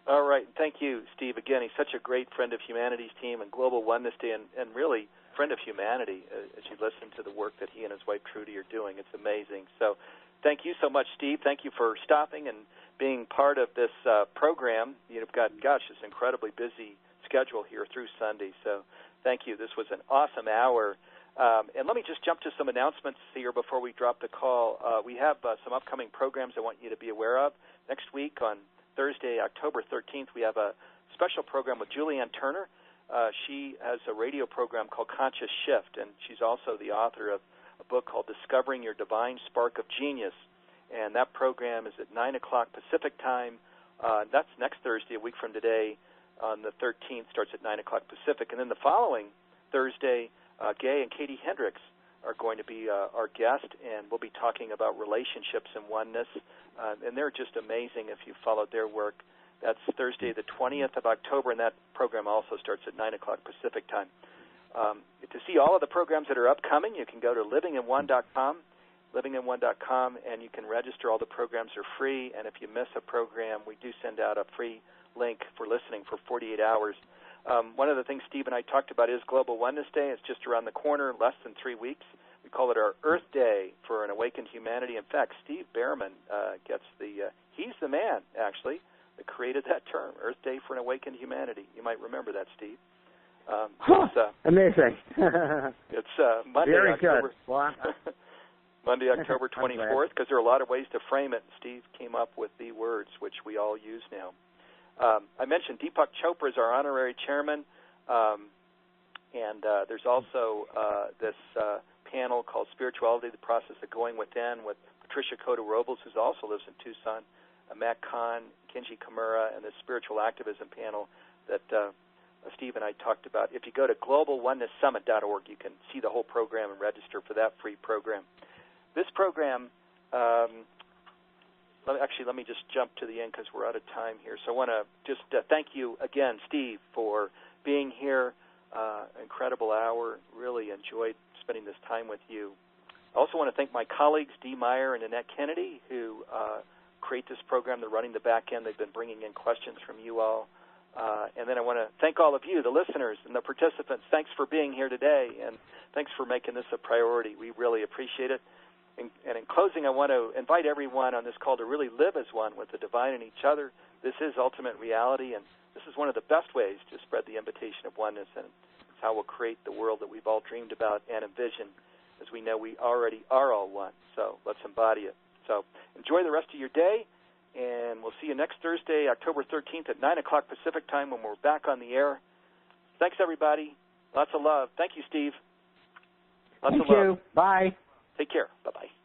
All right. Thank you, Steve. Again, he's such a great friend of humanity's team and Global Oneness Day, and really friend of humanity as you listen to the work that he and his wife Trudy are doing. It's amazing. So thank you so much, Steve. Thank you for stopping and being part of this program. You've got, this incredibly busy schedule here through Sunday. So thank you. This was an awesome hour. And let me just jump to some announcements here before we drop the call. We have some upcoming programs I want you to be aware of. Next week on Thursday, October 13th, we have a special program with Julianne Turner. She has a radio program called Conscious Shift, and she's also the author of a book called Discovering Your Divine Spark of Genius. And that program is at 9 o'clock Pacific time. That's next Thursday, a week from today, on the 13th, starts at 9 o'clock Pacific. And then the following Thursday, Gay and Katie Hendricks are going to be our guest, and we'll be talking about relationships and oneness. And they're just amazing if you followed their work. That's Thursday, the 20th of October, and that program also starts at 9 o'clock Pacific time. To see all of the programs that are upcoming, you can go to livinginone.com, and you can register. All the programs are free, and if you miss a program, we do send out a free link for listening for 48 hours. One of the things Steve and I talked about is Global Oneness Day. It's just around the corner, less than 3 weeks. We call it our Earth Day for an awakened humanity. In fact, Steve Bhaerman gets he's the man, actually, that created that term, Earth Day for an awakened humanity. You might remember that, Steve. Amazing. It's Monday, Very October, good. Well, Monday, October 24th, because there are a lot of ways to frame it. Steve came up with the words, which we all use now. I mentioned Deepak Chopra is our honorary chairman, and there's also this panel called Spirituality, the Process of Going Within, with Patricia Cota-Robles, who also lives in Tucson, Matt Kahn, Kenji Kimura, and the Spiritual Activism panel that Steve and I talked about. If you go to globalonenesssummit.org, you can see the whole program and register for that free program. This program, let me just jump to the end because we're out of time here. So I want to just thank you again, Steve, for being here. Incredible hour. Really enjoyed spending this time with you. I also want to thank my colleagues, Dee Meyer and Annette Kennedy, who create this program. They're running the back end. They've been bringing in questions from you all. And then I want to thank all of you, the listeners and the participants. Thanks for being here today, and thanks for making this a priority. We really appreciate it. And in closing, I want to invite everyone on this call to really live as one with the divine and each other. This is ultimate reality, and this is one of the best ways to spread the invitation of oneness, and it's how we'll create the world that we've all dreamed about and envisioned, as we know we already are all one. So let's embody it. So enjoy the rest of your day, and we'll see you next Thursday, October 13th at 9 o'clock Pacific time when we're back on the air. Thanks, everybody. Lots of love. Thank you, Steve. Lots of love. Thank you. Bye. Take care. Bye-bye.